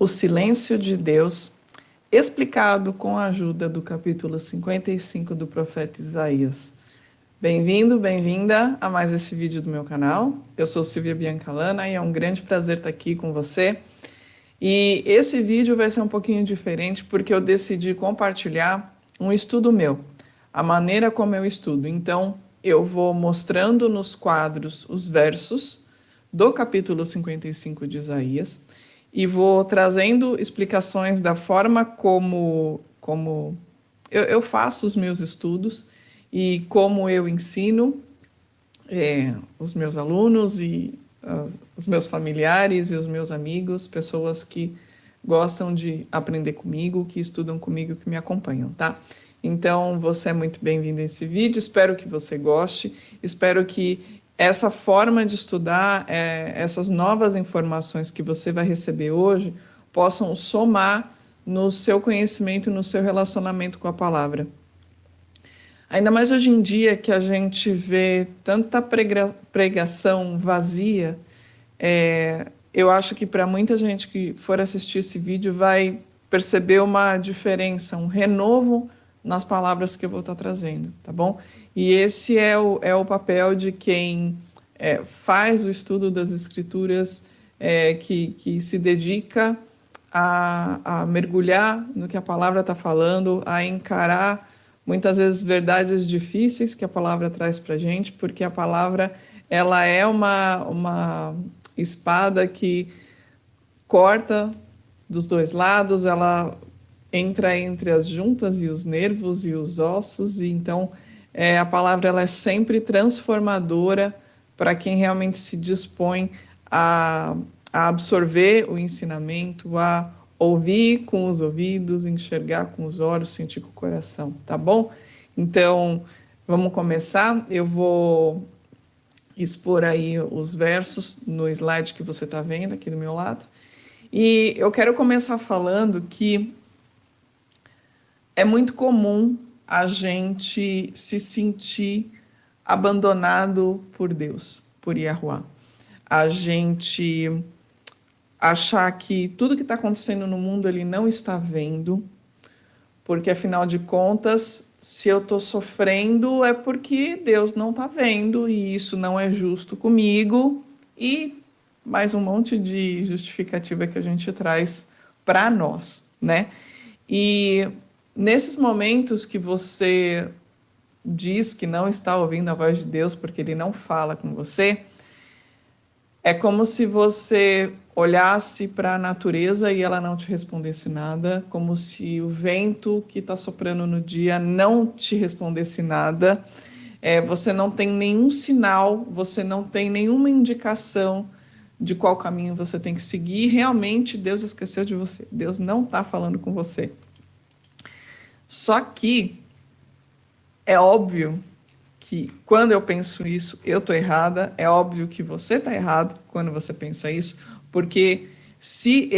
O silêncio de Deus, explicado com a ajuda do capítulo 55 do profeta Isaías. Bem-vindo, bem-vinda a mais esse vídeo do meu canal. Eu sou Silvia Biancalana e é um grande prazer estar aqui com você. E esse vídeo vai ser um pouquinho diferente porque eu decidi compartilhar um estudo meu, a maneira como eu estudo. Então, eu vou mostrando nos quadros os versos do capítulo 55 de Isaías e vou trazendo explicações da forma como eu faço os meus estudos e como eu ensino os meus alunos e os meus familiares e os meus amigos, pessoas que gostam de aprender comigo, que estudam comigo, que me acompanham, tá? Então, você é muito bem-vindo a esse vídeo, espero que você goste, espero que essa forma de estudar, essas novas informações que você vai receber hoje, possam somar no seu conhecimento, no seu relacionamento com a palavra. Ainda mais hoje em dia que a gente vê tanta pregação vazia, eu acho que para muita gente que for assistir esse vídeo vai perceber uma diferença, um renovo nas palavras que eu vou estar trazendo, tá bom? E esse é o papel de quem faz o estudo das Escrituras, que se dedica a mergulhar no que a palavra está falando, a encarar muitas vezes verdades difíceis que a palavra traz para a gente, porque a palavra ela é uma espada que corta dos dois lados, ela entra entre as juntas e os nervos e os ossos, e então a palavra ela é sempre transformadora para quem realmente se dispõe a absorver o ensinamento, a ouvir com os ouvidos, enxergar com os olhos, sentir com o coração, tá bom? Então, vamos começar. Eu vou expor aí os versos no slide que você está vendo aqui do meu lado. E eu quero começar falando que é muito comum a gente se sentir abandonado por Deus, por Yahuwah. A gente achar que tudo que está acontecendo no mundo ele não está vendo, porque afinal de contas, se eu estou sofrendo é porque Deus não está vendo e isso não é justo comigo, e mais um monte de justificativa que a gente traz para nós, né? E nesses momentos que você diz que não está ouvindo a voz de Deus porque ele não fala com você, é como se você olhasse para a natureza e ela não te respondesse nada, como se o vento que está soprando no dia não te respondesse nada. Você não tem nenhum sinal, você não tem nenhuma indicação de qual caminho você tem que seguir. Realmente Deus esqueceu de você. Deus não está falando com você. Só que é óbvio que quando eu penso isso, eu estou errada. É óbvio que você está errado quando você pensa isso, porque se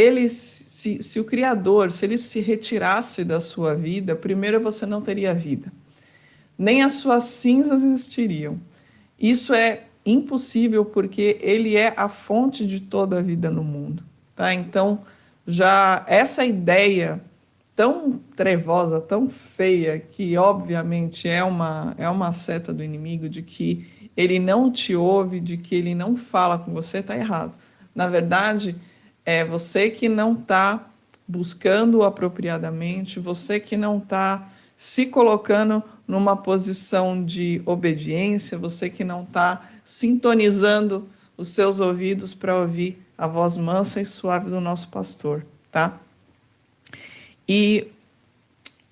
o Criador, se ele se retirasse da sua vida, primeiro você não teria vida, nem as suas cinzas existiriam. Isso é impossível porque ele é a fonte de toda a vida no mundo, tá? Então, já essa ideia tão trevosa, tão feia, que obviamente é uma seta do inimigo, de que ele não te ouve, de que ele não fala com você, está errado. Na verdade, é você que não está buscando apropriadamente, você que não está se colocando numa posição de obediência, você que não está sintonizando os seus ouvidos para ouvir a voz mansa e suave do nosso pastor, tá? E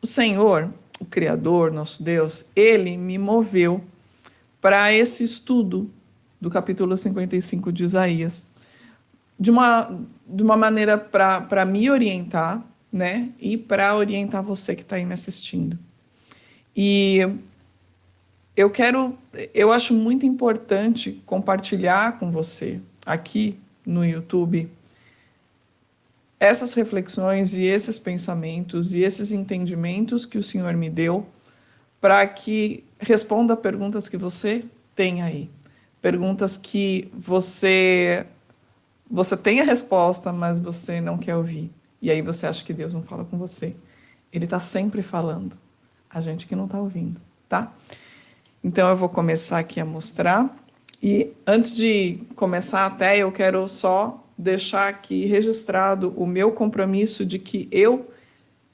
o Senhor, o Criador, nosso Deus, ele me moveu para esse estudo do capítulo 55 de Isaías, de uma maneira para me orientar, né? E para orientar você que está aí me assistindo. E eu acho muito importante compartilhar com você aqui no YouTube essas reflexões e esses pensamentos e esses entendimentos que o Senhor me deu para que responda a perguntas que você tem aí. Perguntas que você tem a resposta, mas você não quer ouvir. E aí você acha que Deus não fala com você. Ele está sempre falando. A gente que não está ouvindo, tá? Então eu vou começar aqui a mostrar. E antes de começar até, eu quero só deixar aqui registrado o meu compromisso de que eu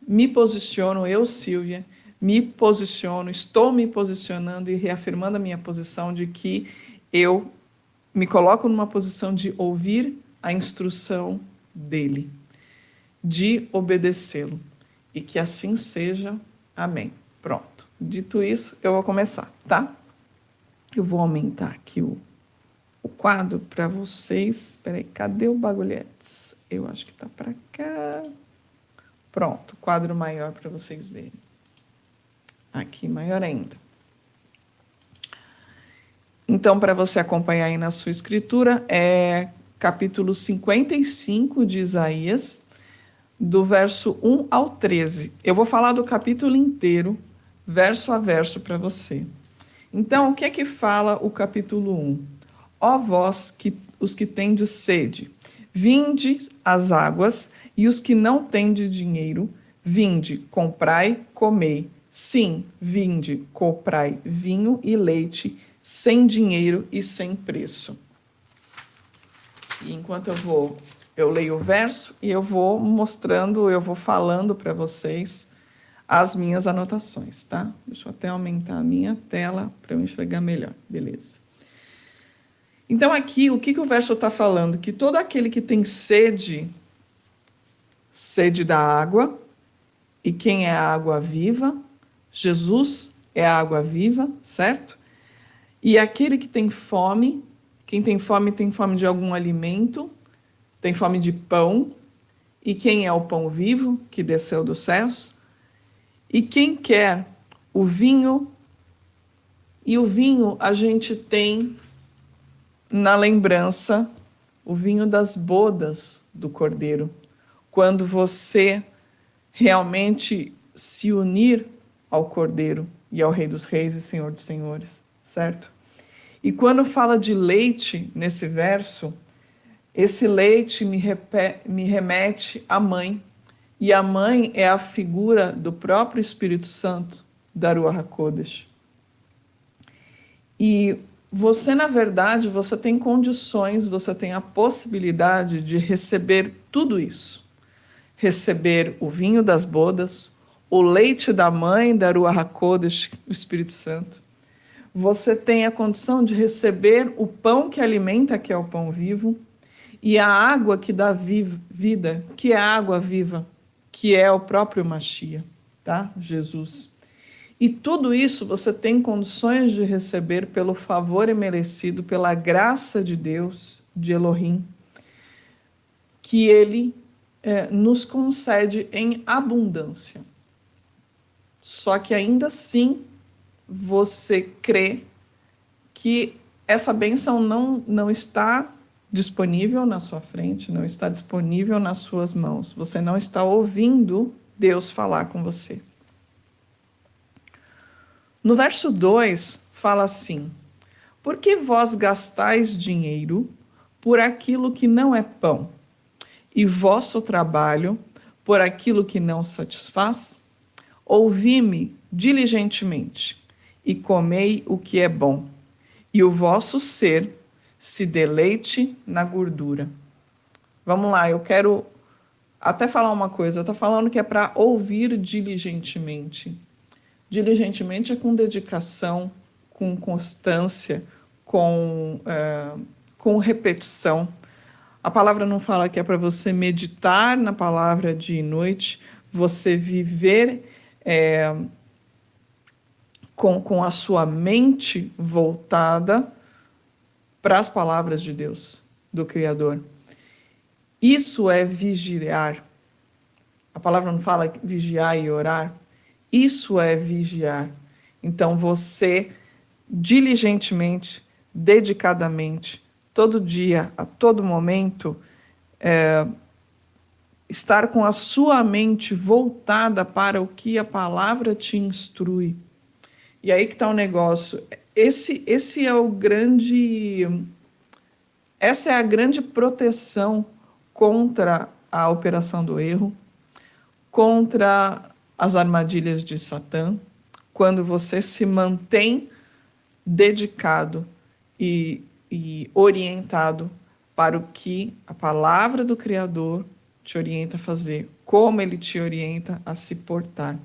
me posiciono, eu, Silvia, me posiciono, estou me posicionando e reafirmando a minha posição de que eu me coloco numa posição de ouvir a instrução dele, de obedecê-lo. E que assim seja. Amém. Pronto. Dito isso, eu vou começar, tá? Eu vou aumentar aqui o quadro para vocês. Espera aí, cadê o bagulhetes? Eu acho que tá para cá. Pronto, quadro maior para vocês verem. Aqui, maior ainda. Então, para você acompanhar aí na sua escritura, é capítulo 55 de Isaías, do verso 1 ao 13. Eu vou falar do capítulo inteiro, verso a verso, para você. Então, o que é que fala o capítulo 1? Ó vós, os que tendes sede, vinde às águas, e os que não tendes dinheiro, vinde, comprai, comei. Sim, vinde, comprai vinho e leite, sem dinheiro e sem preço. E enquanto eu leio o verso e eu vou mostrando, eu vou falando para vocês as minhas anotações, tá? Deixa eu até aumentar a minha tela para eu enxergar melhor, beleza. Então aqui, o que o verso está falando? Que todo aquele que tem sede da água, e quem é a água viva? Jesus é a água viva, certo? E aquele que tem fome, quem tem fome de algum alimento, tem fome de pão. E quem é o pão vivo que desceu dos céus? E quem quer o vinho? E o vinho a gente tem na lembrança, o vinho das bodas do Cordeiro. Quando você realmente se unir ao Cordeiro e ao Rei dos Reis e Senhor dos Senhores, certo? E quando fala de leite nesse verso, esse leite me remete à mãe. E a mãe é a figura do próprio Espírito Santo, da Ruach HaKodesh. E você, na verdade, você tem condições, você tem a possibilidade de receber tudo isso. Receber o vinho das bodas, o leite da mãe, da Ruach HaKodesh, o Espírito Santo. Você tem a condição de receber o pão que alimenta, que é o pão vivo, e a água que dá vida, que é a água viva, que é o próprio Mashiach, tá? Jesus. E tudo isso você tem condições de receber pelo favor imerecido, pela graça de Deus, de Elohim, que Ele nos concede em abundância. Só que ainda assim você crê que essa bênção não está disponível na sua frente, não está disponível nas suas mãos. Você não está ouvindo Deus falar com você. No verso 2, fala assim: por que vós gastais dinheiro por aquilo que não é pão, e vosso trabalho por aquilo que não satisfaz? Ouvi-me diligentemente, e comei o que é bom, e o vosso ser se deleite na gordura. Vamos lá, eu quero até falar uma coisa. Está falando que é para ouvir diligentemente. Diligentemente é com dedicação, com constância, com repetição. A palavra não fala que é para você meditar na palavra dia e noite, você viver com a sua mente voltada para as palavras de Deus, do Criador. Isso é vigiar. A palavra não fala vigiar e orar. Isso é vigiar. Então você diligentemente, dedicadamente, todo dia, a todo momento, estar com a sua mente voltada para o que a palavra te instrui. E aí que está o negócio. Essa é a grande proteção contra a operação do erro, contra as armadilhas de Satã, quando você se mantém dedicado e orientado para o que a palavra do Criador te orienta a fazer, como ele te orienta a se portar.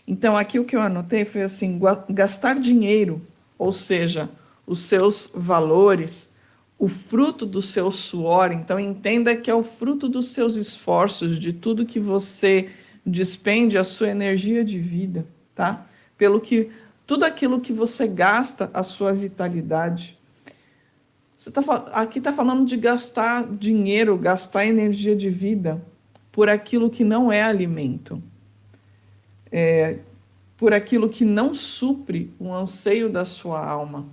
Então, aqui o que eu anotei foi assim: gastar dinheiro, ou seja, os seus valores, o fruto do seu suor. Então, entenda que é o fruto dos seus esforços, de tudo que você despende, a sua energia de vida, tá? Tudo aquilo que você gasta, a sua vitalidade. Aqui está falando de gastar dinheiro, gastar energia de vida por aquilo que não é alimento. Por aquilo que não supre o anseio da sua alma.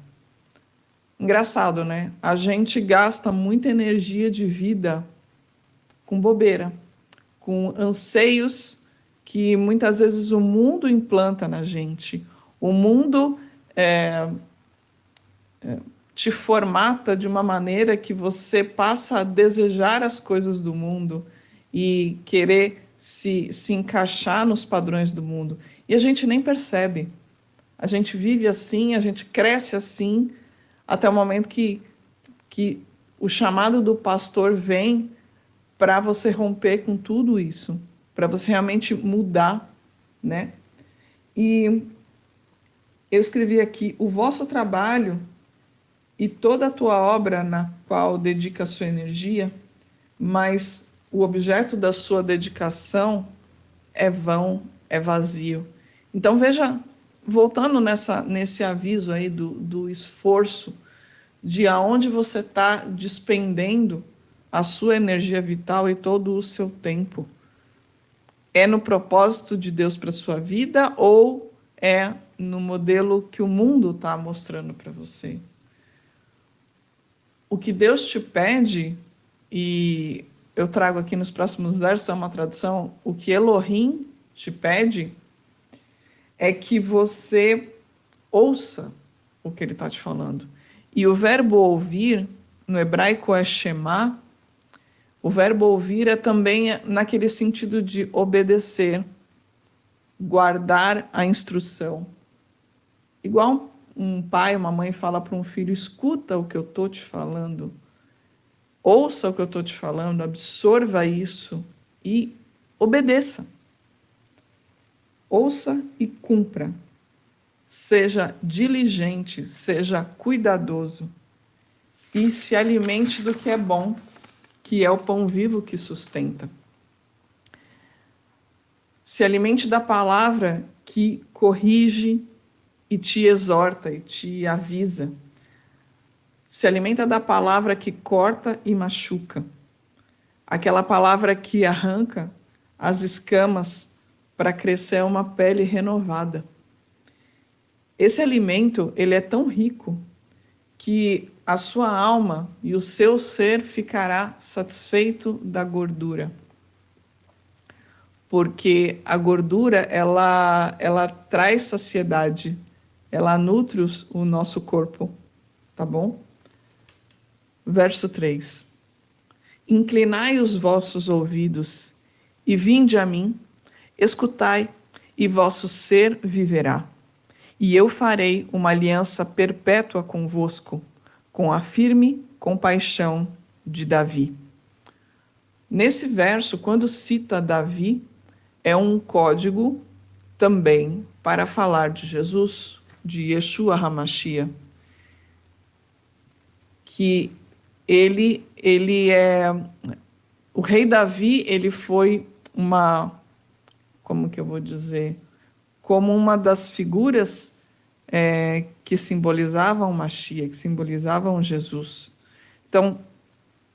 Engraçado, né? A gente gasta muita energia de vida com bobeira, com anseios que muitas vezes o mundo implanta na gente. O mundo te formata de uma maneira que você passa a desejar as coisas do mundo e querer se encaixar nos padrões do mundo. E a gente nem percebe. A gente vive assim, a gente cresce assim, até o momento que o chamado do pastor vem para você romper com tudo isso, para você realmente mudar, né? E eu escrevi aqui: o vosso trabalho e toda a tua obra na qual dedica a sua energia, mas o objeto da sua dedicação é vão, é vazio. Então veja, voltando nesse aviso aí do esforço, de aonde você está despendendo a sua energia vital e todo o seu tempo. É no propósito de Deus para a sua vida ou é no modelo que o mundo está mostrando para você? O que Deus te pede, e eu trago aqui nos próximos versos, é uma tradução: o que Elohim te pede é que você ouça o que ele está te falando. E o verbo ouvir, no hebraico é shema. O verbo ouvir é também naquele sentido de obedecer, guardar a instrução. Igual um pai, uma mãe fala para um filho: escuta o que eu estou te falando, ouça o que eu estou te falando, absorva isso e obedeça. Ouça e cumpra. Seja diligente, seja cuidadoso e se alimente do que é bom, que é o pão vivo que sustenta. Se alimente da palavra que corrige e te exorta e te avisa. Se alimenta da palavra que corta e machuca. Aquela palavra que arranca as escamas para crescer uma pele renovada. Esse alimento, ele é tão rico que a sua alma e o seu ser ficará satisfeito da gordura. Porque a gordura, ela traz saciedade, ela nutre o nosso corpo, tá bom? Verso 3. Inclinai os vossos ouvidos e vinde a mim, escutai, e vosso ser viverá. E eu farei uma aliança perpétua convosco, com a firme compaixão de Davi. Nesse verso, quando cita Davi, é um código também para falar de Jesus, de Yeshua HaMashiach, que ele é... O rei Davi, ele foi como que eu vou dizer? Como uma das figuras que simbolizavam o Mashiach, que simbolizavam Jesus. Então,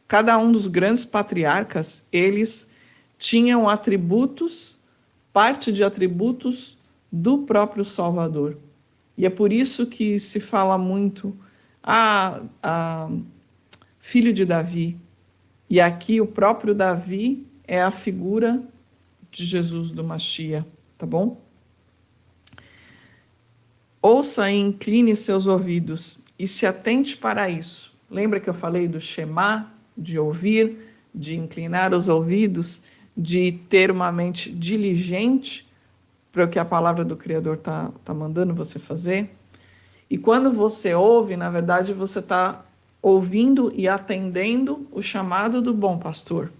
cada um dos grandes patriarcas, eles tinham atributos, parte de atributos do próprio Salvador. E é por isso que se fala muito, filho de Davi. E aqui o próprio Davi é a figura de Jesus do Mashiach, tá bom? Ouça e incline seus ouvidos e se atente para isso. Lembra que eu falei do Shema, de ouvir, de inclinar os ouvidos, de ter uma mente diligente para o que a palavra do Criador tá mandando você fazer. E quando você ouve, na verdade, você está ouvindo e atendendo o chamado do bom pastor.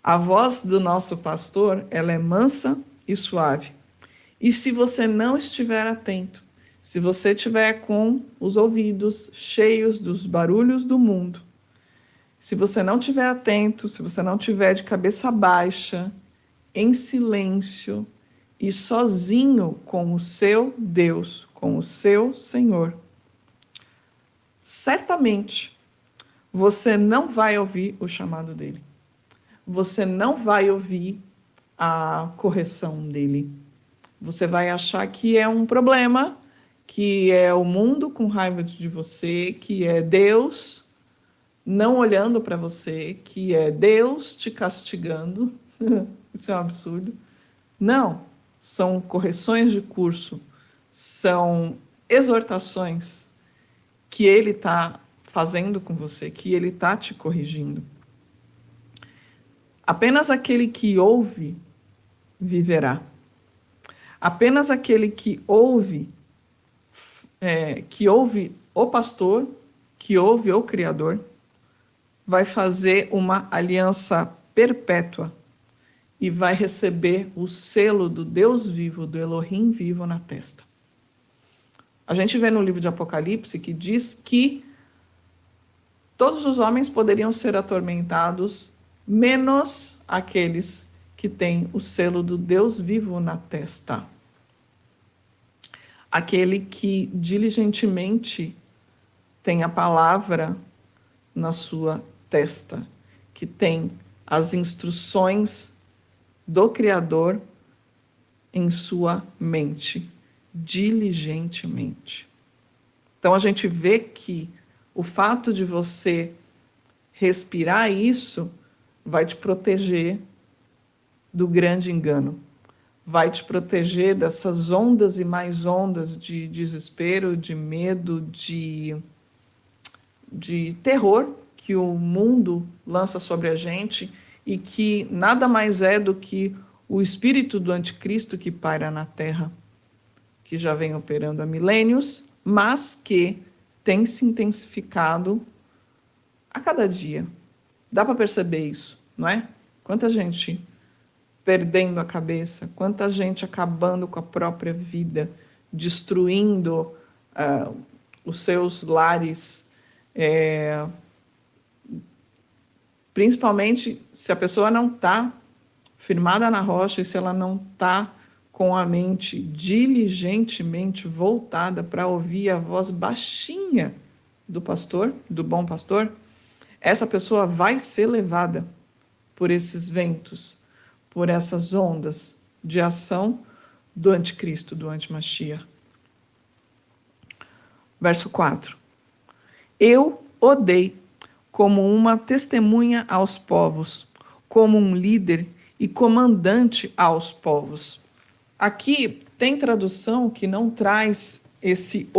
A voz do nosso pastor, ela é mansa e suave. E se você não estiver atento, se você estiver com os ouvidos cheios dos barulhos do mundo, se você não estiver atento, se você não estiver de cabeça baixa, em silêncio e sozinho com o seu Deus, com o seu Senhor, certamente você não vai ouvir o chamado dele. Você não vai ouvir a correção dele. Você vai achar que é um problema, que é o mundo com raiva de você, que é Deus não olhando para você, que é Deus te castigando. Isso é um absurdo. Não, são correções de curso, são exortações que ele está fazendo com você, que ele está te corrigindo. Apenas aquele que ouve viverá. Apenas aquele que ouve o pastor, que ouve o Criador, vai fazer uma aliança perpétua e vai receber o selo do Deus vivo, do Elohim vivo na testa. A gente vê no livro de Apocalipse que diz que todos os homens poderiam ser atormentados, menos aqueles que têm o selo do Deus vivo na testa. Aquele que diligentemente tem a palavra na sua testa, que tem as instruções do Criador em sua mente, diligentemente. Então a gente vê que o fato de você respirar isso vai te proteger do grande engano, vai te proteger dessas ondas e mais ondas de desespero, de medo, de terror que o mundo lança sobre a gente e que nada mais é do que o espírito do anticristo que paira na Terra, que já vem operando há milênios, mas que tem se intensificado a cada dia. Dá para perceber isso, não é? Quanta gente perdendo a cabeça, quanta gente acabando com a própria vida, destruindo os seus lares, principalmente se a pessoa não está firmada na rocha e se ela não está com a mente diligentemente voltada para ouvir a voz baixinha do pastor, do bom pastor, essa pessoa vai ser levada por esses ventos, por essas ondas de ação do anticristo, do antimachia. Verso 4. Eu o dei como uma testemunha aos povos, como um líder e comandante aos povos. Aqui tem tradução que não traz esse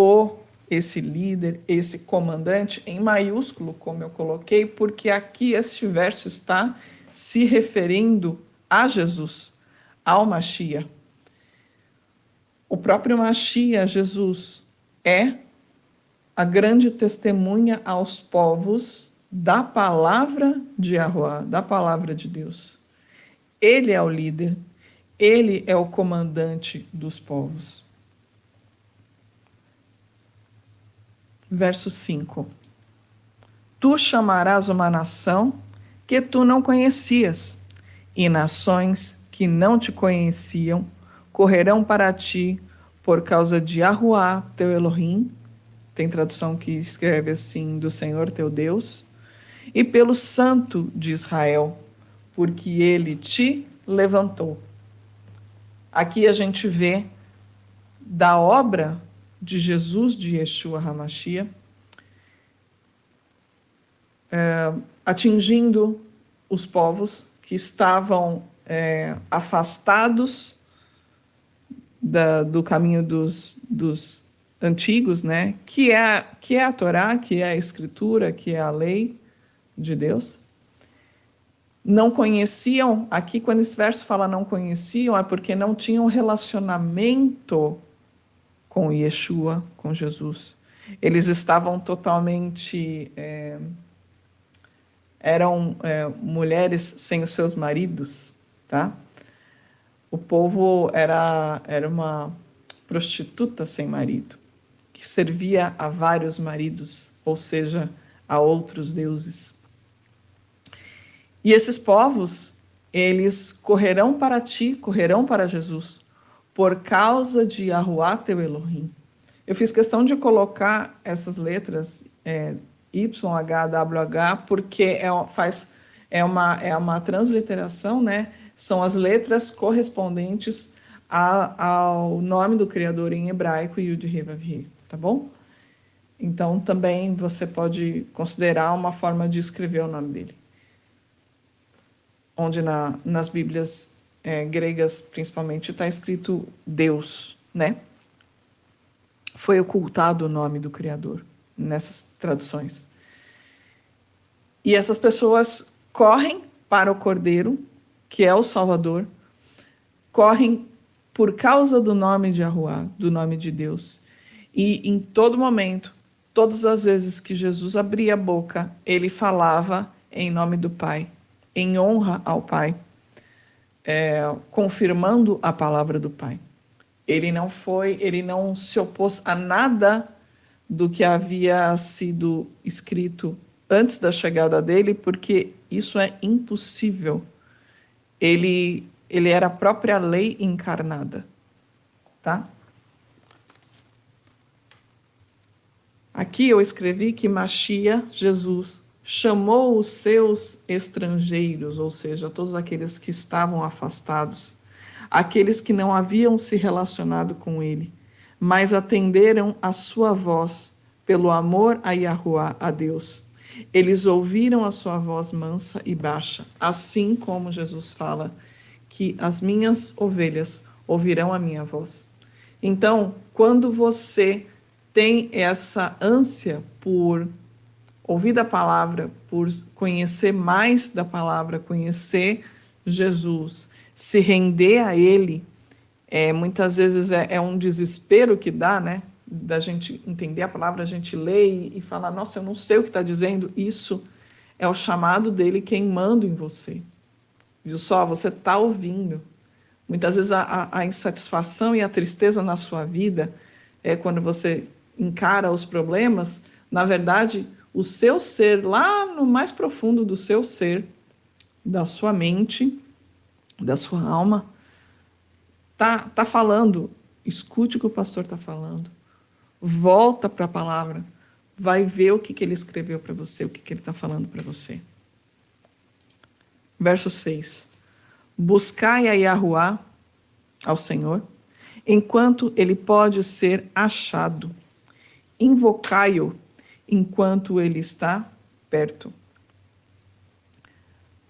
líder, esse comandante em maiúsculo, como eu coloquei, porque aqui este verso está se referindo a Jesus, ao Machia. O próprio Machia, Jesus, é a grande testemunha aos povos da palavra de Yahuwah, da palavra de Deus. Ele é o líder, ele é o comandante dos povos. Verso 5. Tu chamarás uma nação que tu não conhecias, e nações que não te conheciam correrão para ti por causa de Yahuwah, teu Elohim, tem tradução que escreve assim, do Senhor teu Deus, e pelo Santo de Israel, porque ele te levantou. Aqui a gente vê da obra de Jesus, de Yeshua HaMashiach, atingindo os povos que estavam afastados do caminho dos antigos, né? Que é a Torá, que é a Escritura, que é a lei de Deus. não conheciam, aqui quando esse verso fala não conheciam, é porque não tinham relacionamento com Yeshua, com Jesus. Eles estavam totalmente... eram mulheres sem os seus maridos, tá? O povo era uma prostituta sem marido, que servia a vários maridos, ou seja, a outros deuses. E esses povos, eles correrão para ti, correrão para Jesus, por causa de Yahuwah teu Elohim. Eu fiz questão de colocar essas letras YHWH, porque é uma transliteração, né? São as letras correspondentes ao nome do Criador em hebraico, Yud He Vav He, tá bom? Então, também você pode considerar uma forma de escrever o nome dele. Onde nas Bíblias gregas, principalmente, está escrito Deus, né? Foi ocultado o nome do Criador nessas traduções. E essas pessoas correm para o Cordeiro, que é o Salvador, correm por causa do nome de Yahuwah, do nome de Deus. E em todo momento, todas as vezes que Jesus abria a boca, ele falava em nome do Pai, em honra ao Pai, confirmando a palavra do Pai. Ele não se opôs a nada do que havia sido escrito antes da chegada dele, porque isso é impossível. Ele era a própria lei encarnada, tá? Aqui eu escrevi que Machia, Jesus, chamou os seus estrangeiros, ou seja, todos aqueles que estavam afastados, aqueles que não haviam se relacionado com ele, mas atenderam a sua voz pelo amor a Yahuwah, a Deus. Eles ouviram a sua voz mansa e baixa, assim como Jesus fala que as minhas ovelhas ouvirão a minha voz. Então, quando você tem essa ânsia por ouvir da palavra, por conhecer mais da palavra, conhecer Jesus, se render a Ele, muitas vezes é um desespero que dá, né? Da gente entender a palavra, a gente lê e fala, nossa, eu não sei o que está dizendo. Isso é o chamado dele queimando em você. Viu só? Você está ouvindo. Muitas vezes a insatisfação e a tristeza na sua vida, quando você encara os problemas, na verdade, o seu ser, lá no mais profundo do seu ser, da sua mente, da sua alma, tá falando. Escute o que o pastor está falando. Volta para a palavra. Vai ver o que ele escreveu para você, o que ele está falando para você. Verso 6. Buscai a Yahuwah, ao Senhor, enquanto ele pode ser achado. Invocai-o enquanto ele está perto.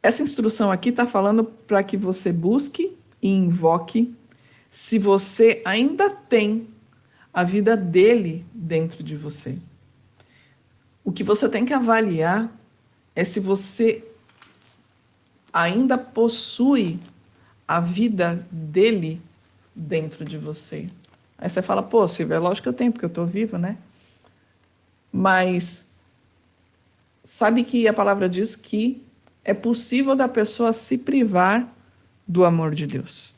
Essa instrução aqui está falando para que você busque e invoque se você ainda tem a vida dele dentro de você. O que você tem que avaliar é se você ainda possui a vida dele dentro de você. Aí você fala, pô, Silvia, é lógico que eu tenho, porque eu estou viva, né? Mas sabe que a palavra diz que é possível da pessoa se privar do amor de Deus.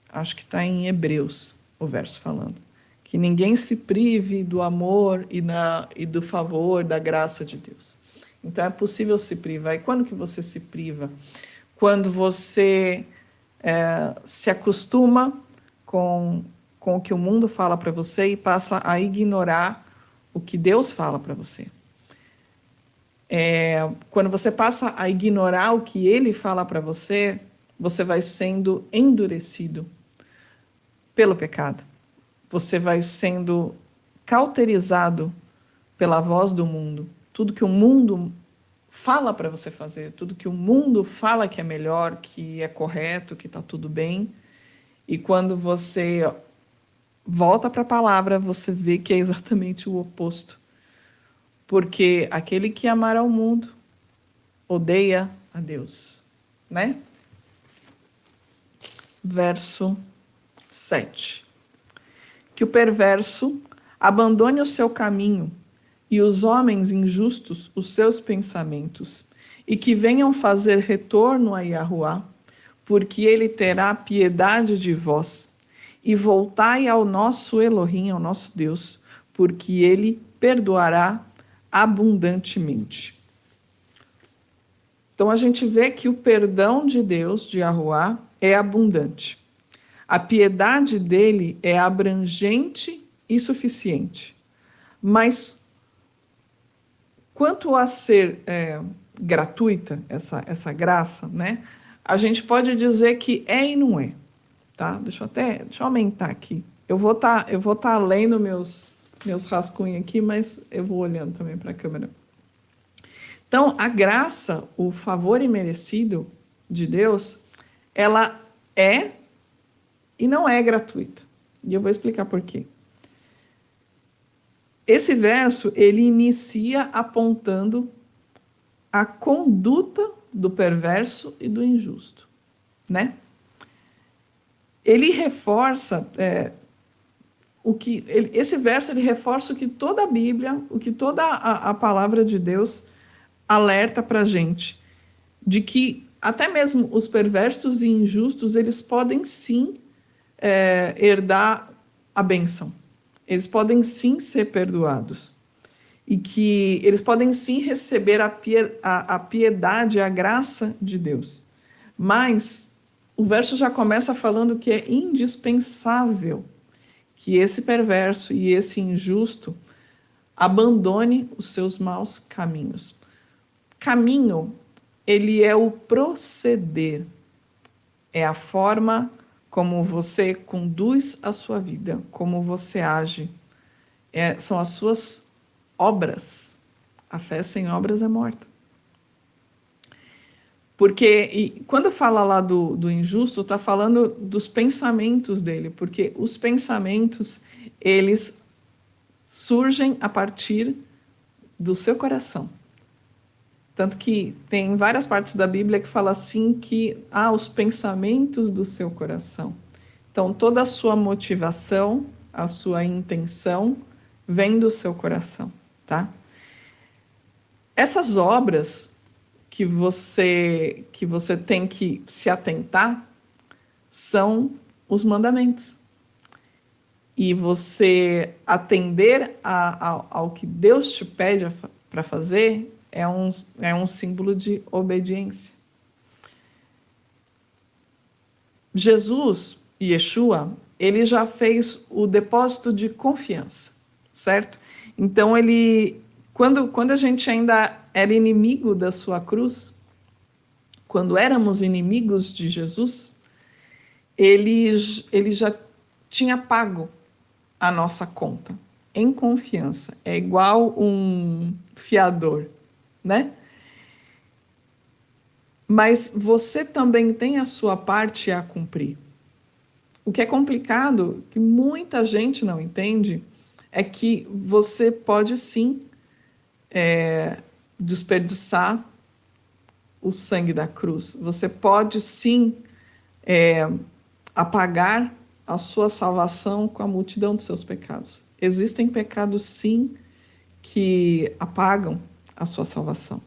Acho que está em Hebreus o verso falando. Que ninguém se prive do amor e do favor, da graça de Deus. Então é possível se privar. E quando que você se priva? Quando você se acostuma com o que o mundo fala para você e passa a ignorar o que Deus fala para você. Quando você passa a ignorar o que Ele fala para você, você vai sendo endurecido pelo pecado. Você vai sendo cauterizado pela voz do mundo. Tudo que o mundo fala para você fazer, tudo que o mundo fala que é melhor, que é correto, que está tudo bem. E quando você volta para a palavra, você vê que é exatamente o oposto. Porque aquele que amar ao mundo odeia a Deus. né? Verso 7. Que o perverso abandone o seu caminho e os homens injustos os seus pensamentos, e que venham fazer retorno a Yahuwá, porque ele terá piedade de vós, e voltai ao nosso Elohim, ao nosso Deus, porque ele perdoará abundantemente. Então a gente vê que o perdão de Deus, de Yahuwá, é abundante. A piedade dele é abrangente e suficiente. Mas quanto a ser gratuita, essa graça, né? A gente pode dizer que é e não é, tá? Deixa eu aumentar aqui. Eu vou tá lendo meus rascunhos aqui, mas eu vou olhando também para a câmera. Então, a graça, o favor imerecido de Deus, ela é e não é gratuita. E eu vou explicar por quê. Esse verso, ele inicia apontando a conduta do perverso e do injusto, né? Ele reforça esse verso ele reforça o que toda a Bíblia, o que toda a palavra de Deus alerta para a gente, de que até mesmo os perversos e injustos, eles podem sim herdar a bênção. Eles podem sim ser perdoados. E que eles podem sim receber a piedade, a graça de Deus. Mas o verso já começa falando que é indispensável que esse perverso e esse injusto abandone os seus maus caminhos. Caminho, ele é o proceder. É a forma como você conduz a sua vida, como você age. São as suas obras. A fé sem obras é morta. Porque quando fala lá do injusto, está falando dos pensamentos dele, porque os pensamentos, eles surgem a partir do seu coração. Tanto que tem várias partes da Bíblia que fala assim que os pensamentos do seu coração. Então, toda a sua motivação, a sua intenção, vem do seu coração, tá? Essas obras que você tem que se atentar são os mandamentos. E você atender ao que Deus te pede para fazer é um símbolo de obediência. Jesus, Yeshua, ele já fez o depósito de confiança, certo? Então, quando a gente ainda era inimigo da sua cruz, quando éramos inimigos de Jesus, ele já tinha pago a nossa conta em confiança. É igual um fiador, né? Mas você também tem a sua parte a cumprir. O que é complicado, que muita gente não entende, é que você pode sim desperdiçar o sangue da cruz. Você pode sim apagar a sua salvação com a multidão dos seus pecados. Existem pecados sim que apagam a sua salvação.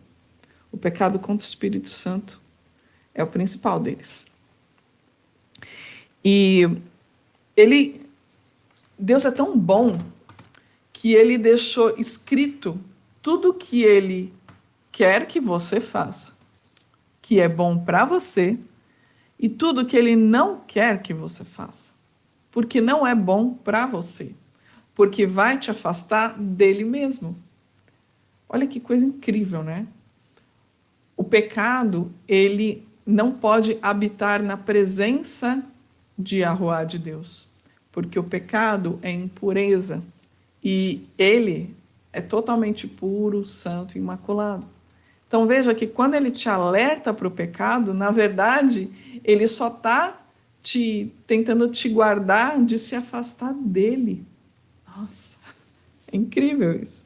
O pecado contra o Espírito Santo é o principal deles. E Deus é tão bom que ele deixou escrito tudo que ele quer que você faça, que é bom para você, e tudo que ele não quer que você faça, porque não é bom para você, porque vai te afastar dele mesmo. Olha que coisa incrível, né? O pecado, ele não pode habitar na presença de Yahuwá, de Deus, porque o pecado é impureza e ele é totalmente puro, santo e imaculado. Então veja que quando ele te alerta para o pecado, na verdade, ele só está tentando te guardar de se afastar dele. Nossa, é incrível isso.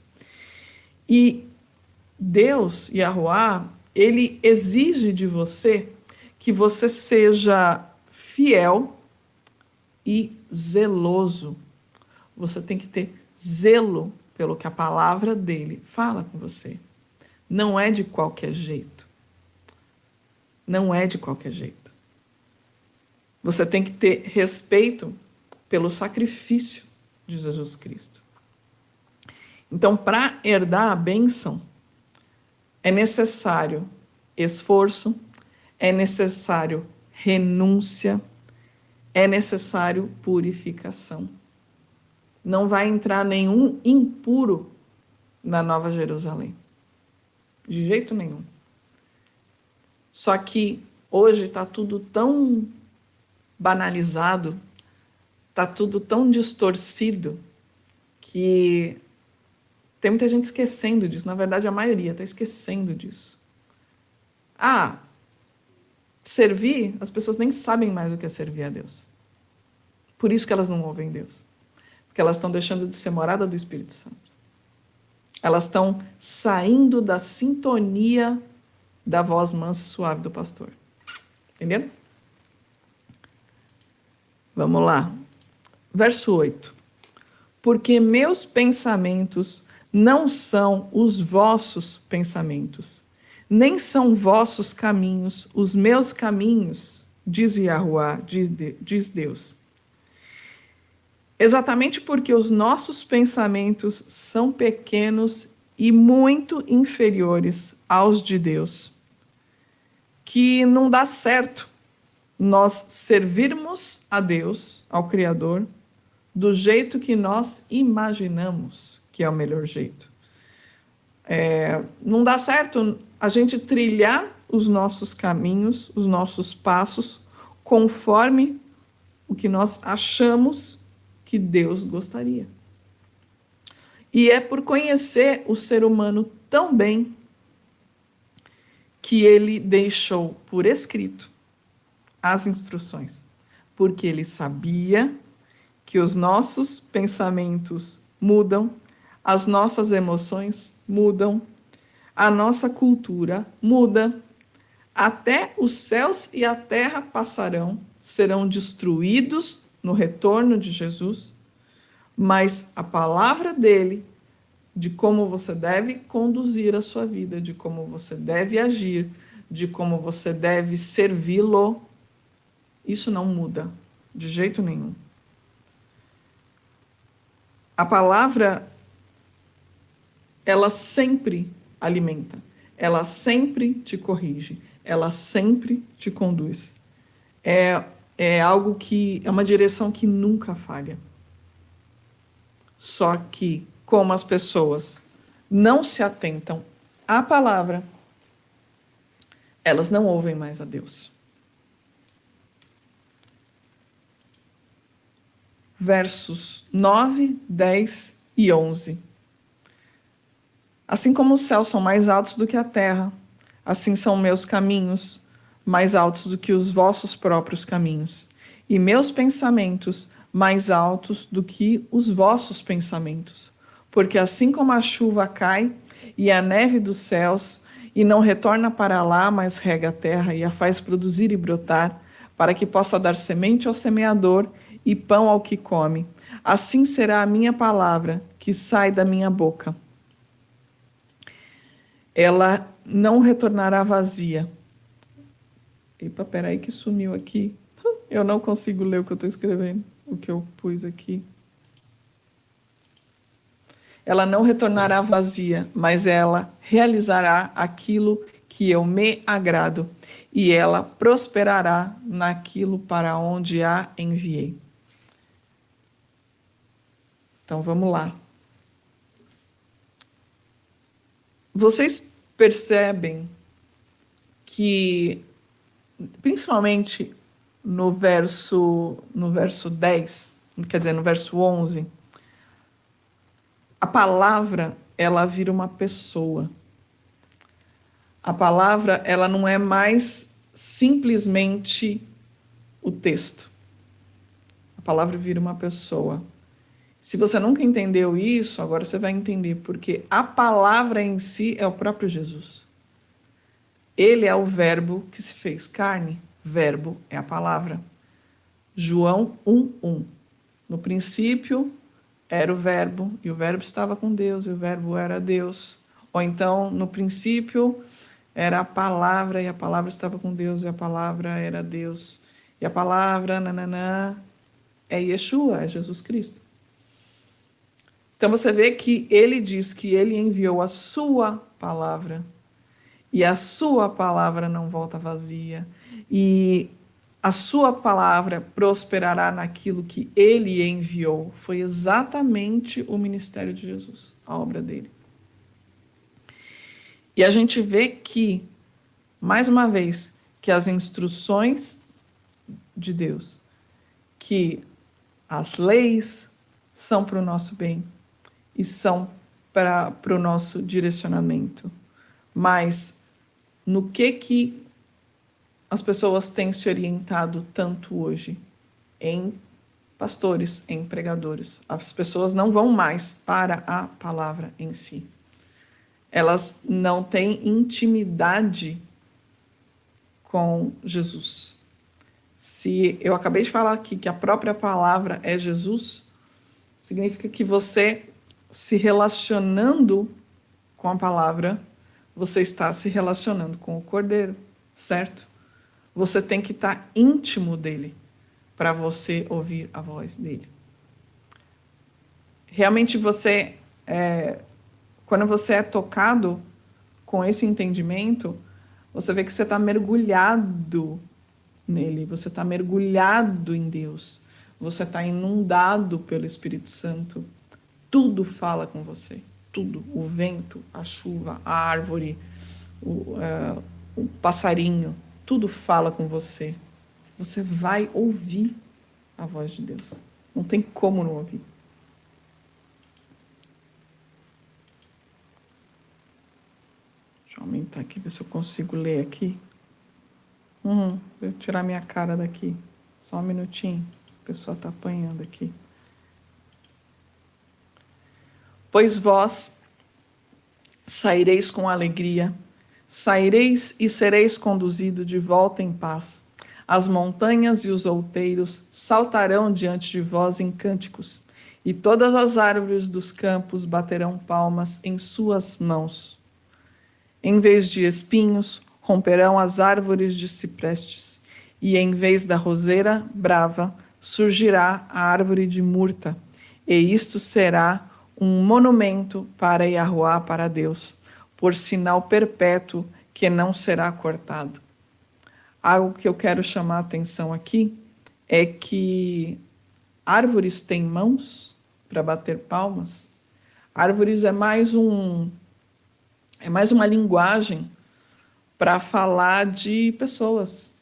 E Deus, Yahuwá, ele exige de você que você seja fiel e zeloso. Você tem que ter zelo pelo que a palavra dele fala com você. Não é de qualquer jeito. Não é de qualquer jeito. Você tem que ter respeito pelo sacrifício de Jesus Cristo. Então, para herdar a bênção, é necessário esforço, é necessário renúncia, é necessário purificação. Não vai entrar nenhum impuro na Nova Jerusalém. De jeito nenhum. Só que hoje está tudo tão banalizado, está tudo tão distorcido, que tem muita gente esquecendo disso. Na verdade, a maioria está esquecendo disso. Servir, as pessoas nem sabem mais o que é servir a Deus. Por isso que elas não ouvem Deus. Porque elas estão deixando de ser morada do Espírito Santo. Elas estão saindo da sintonia da voz mansa e suave do pastor. Entendendo? Vamos lá. Verso 8. Porque meus pensamentos não são os vossos pensamentos, nem são vossos caminhos os meus caminhos, diz Yahuwá, diz Deus. Exatamente porque os nossos pensamentos são pequenos e muito inferiores aos de Deus, que não dá certo nós servirmos a Deus, ao Criador, do jeito que nós imaginamos que é o melhor jeito. Não dá certo a gente trilhar os nossos caminhos, os nossos passos, conforme o que nós achamos que Deus gostaria. E é por conhecer o ser humano tão bem que ele deixou por escrito as instruções, porque ele sabia que os nossos pensamentos mudam, as nossas emoções mudam, a nossa cultura muda, até os céus e a terra passarão, serão destruídos no retorno de Jesus, mas a palavra dele, de como você deve conduzir a sua vida, de como você deve agir, de como você deve servi-lo, isso não muda de jeito nenhum. A palavra, ela sempre alimenta, ela sempre te corrige, ela sempre te conduz. É algo que é uma direção que nunca falha. Só que, como as pessoas não se atentam à palavra, elas não ouvem mais a Deus. Versos 9, 10 e 11. Assim como os céus são mais altos do que a terra, assim são meus caminhos mais altos do que os vossos próprios caminhos, e meus pensamentos mais altos do que os vossos pensamentos. Porque assim como a chuva cai e a neve dos céus, e não retorna para lá, mas rega a terra e a faz produzir e brotar, para que possa dar semente ao semeador e pão ao que come, assim será a minha palavra que sai da minha boca. Ela não retornará vazia. Epa, peraí que sumiu aqui. Eu não consigo ler o que eu estou escrevendo, o que eu pus aqui. Ela não retornará vazia, mas ela realizará aquilo que eu me agrado, e ela prosperará naquilo para onde a enviei. Então vamos lá. Vocês percebem que, principalmente no verso 10, quer dizer, no verso 11, a palavra, ela vira uma pessoa. A palavra, ela não é mais simplesmente o texto. A palavra vira uma pessoa. Se você nunca entendeu isso, agora você vai entender, porque a palavra em si é o próprio Jesus. Ele é o verbo que se fez carne. Verbo é a palavra. João 1:1. No princípio era o verbo, e o verbo estava com Deus, e o verbo era Deus. Ou então, no princípio era a palavra, e a palavra estava com Deus, e a palavra era Deus. E a palavra, nananã, é Yeshua, é Jesus Cristo. Então você vê que ele diz que ele enviou a sua palavra, e a sua palavra não volta vazia, e a sua palavra prosperará naquilo que ele enviou. Foi exatamente o ministério de Jesus, a obra dele. E a gente vê que, mais uma vez, que as instruções de Deus, que as leis são para o nosso bem e são para o nosso direcionamento. Mas no que as pessoas têm se orientado tanto hoje? Em pastores, em pregadores. As pessoas não vão mais para a palavra em si. Elas não têm intimidade com Jesus. Se eu acabei de falar aqui que a própria palavra é Jesus, significa que você se relacionando com a palavra, você está se relacionando com o Cordeiro, certo? Você tem que estar íntimo dele para você ouvir a voz dele. Realmente quando você é tocado com esse entendimento, você vê que você está mergulhado nele, você está mergulhado em Deus, você está inundado pelo Espírito Santo. Tudo fala com você, tudo. O vento, a chuva, a árvore, o passarinho, tudo fala com você. Você vai ouvir a voz de Deus. Não tem como não ouvir. Deixa eu aumentar aqui, ver se eu consigo ler aqui. Vou tirar minha cara daqui. Só um minutinho. A pessoa está apanhando aqui. Pois vós saireis com alegria, saireis e sereis conduzido de volta em paz. As montanhas e os outeiros saltarão diante de vós em cânticos, e todas as árvores dos campos baterão palmas em suas mãos. Em vez de espinhos, romperão as árvores de ciprestes, e em vez da roseira brava, surgirá a árvore de murta, e isto será um monumento para Yahuwá, para Deus, por sinal perpétuo que não será cortado. Algo que eu quero chamar a atenção aqui é que árvores têm mãos para bater palmas. Árvores é mais uma linguagem para falar de pessoas.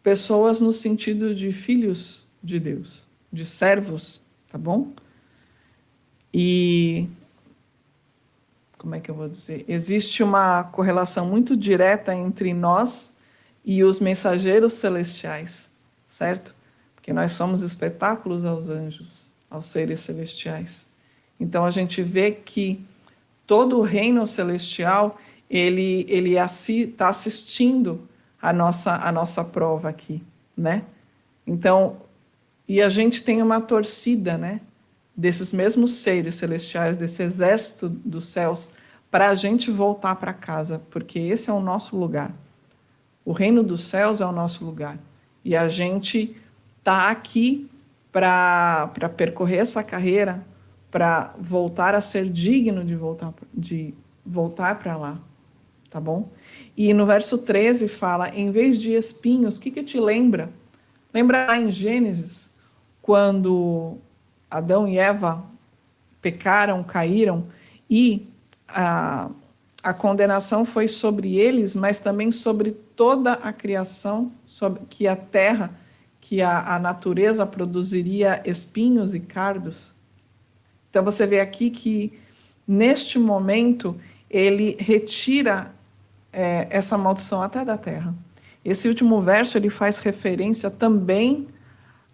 Pessoas no sentido de filhos de Deus, de servos, tá bom? E, como é que eu vou dizer? Existe uma correlação muito direta entre nós e os mensageiros celestiais, certo? Porque nós somos espetáculos aos anjos, aos seres celestiais. Então a gente vê que todo o reino celestial, ele está assistindo a nossa prova aqui, né? Então, e a gente tem uma torcida, né? Desses mesmos seres celestiais, desse exército dos céus, para a gente voltar para casa, porque esse é o nosso lugar. O reino dos céus é o nosso lugar. E a gente está aqui para percorrer essa carreira, para voltar a ser digno de voltar para lá, tá bom? E no verso 13 fala, em vez de espinhos, o que te lembra? Lembra lá em Gênesis, quando Adão e Eva pecaram, caíram, e a condenação foi sobre eles, mas também sobre toda a criação, sobre que a terra, que a natureza produziria espinhos e cardos. Então você vê aqui que, neste momento, ele retira essa maldição até da terra. Esse último verso ele faz referência também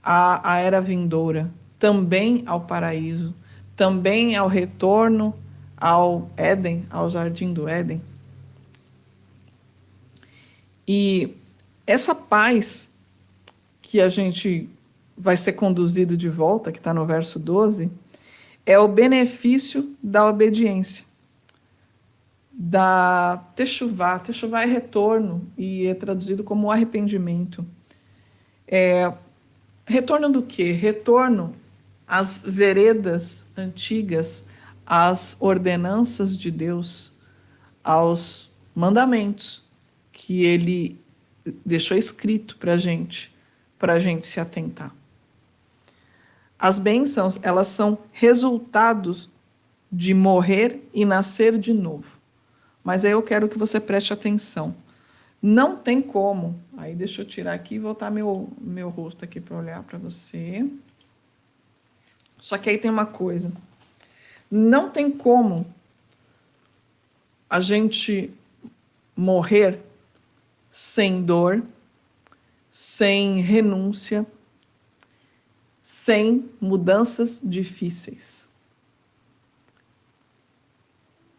à era vindoura, também ao paraíso, também ao retorno ao Éden, ao jardim do Éden. E Essa paz que a gente vai ser conduzido de volta, que está no verso 12, é o benefício da obediência, da techuvá. Techuvá é retorno e é traduzido como arrependimento. Retorno do quê? Retorno às veredas antigas, às ordenanças de Deus, aos mandamentos que Ele deixou escrito para a gente se atentar. As bênçãos, elas são resultados de morrer e nascer de novo. Mas aí eu quero que você preste atenção. Não tem como. Aí deixa eu tirar aqui e voltar meu rosto aqui para olhar para você. Só que aí tem uma coisa. Não tem como a gente morrer sem dor, sem renúncia, sem mudanças difíceis.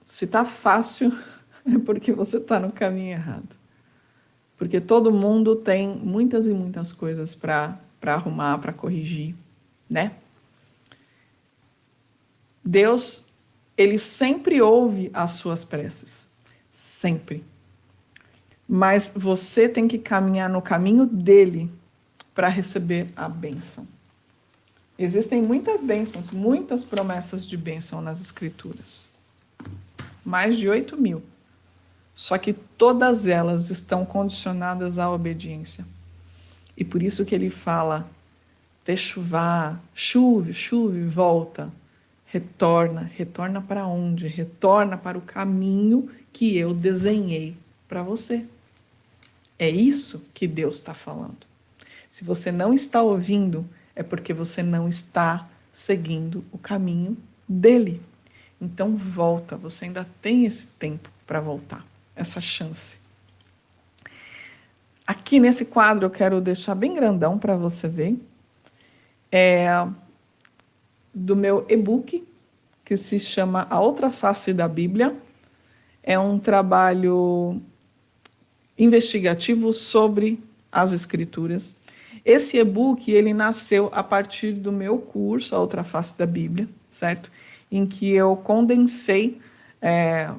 Se está fácil, é porque você está no caminho errado. Porque todo mundo tem muitas e muitas coisas para arrumar, para corrigir, né? Deus, Ele sempre ouve as suas preces. Sempre. Mas você tem que caminhar no caminho dele para receber a bênção. Existem muitas bênçãos, muitas promessas de bênção nas Escrituras. Mais de 8.000. Só que todas elas estão condicionadas à obediência. E por isso que ele fala, techuvá, chuve, volta. Retorna para onde? Retorna para o caminho que eu desenhei para você. É isso que Deus está falando. Se você não está ouvindo, é porque você não está seguindo o caminho dele. Então volta, você ainda tem esse tempo para voltar, essa chance. Aqui nesse quadro eu quero deixar bem grandão para você ver. Do meu e-book, que se chama A Outra Face da Bíblia. É um trabalho investigativo sobre as Escrituras. Esse e-book, ele nasceu a partir do meu curso, A Outra Face da Bíblia, certo? Em que eu condensei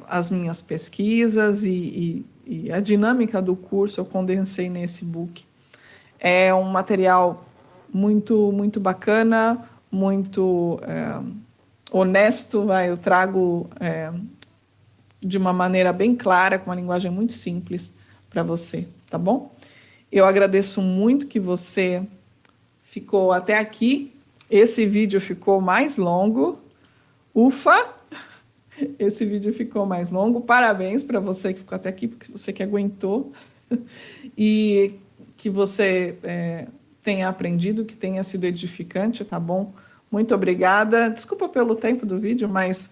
as minhas pesquisas e a dinâmica do curso, eu condensei nesse e-book. É um material muito, muito bacana, muito honesto, eu trago de uma maneira bem clara, com uma linguagem muito simples para você, tá bom? Eu agradeço muito que você ficou até aqui. Esse vídeo ficou mais longo. Ufa! Esse vídeo ficou mais longo. Parabéns para você que ficou até aqui, porque você que aguentou. E que você tenha aprendido, que tenha sido edificante, tá bom? Muito obrigada. Desculpa pelo tempo do vídeo, mas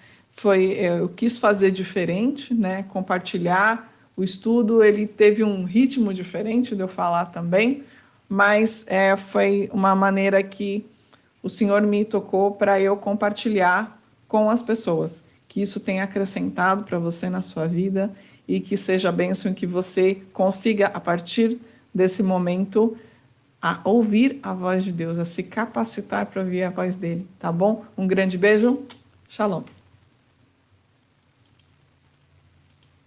eu quis fazer diferente, né? Compartilhar o estudo. Ele teve um ritmo diferente de eu falar também, mas foi uma maneira que o Senhor me tocou para eu compartilhar com as pessoas, que isso tenha acrescentado para você na sua vida e que seja bênção, que você consiga, a partir desse momento, a ouvir a voz de Deus, a se capacitar para ouvir a voz dele, tá bom? Um grande beijo, shalom.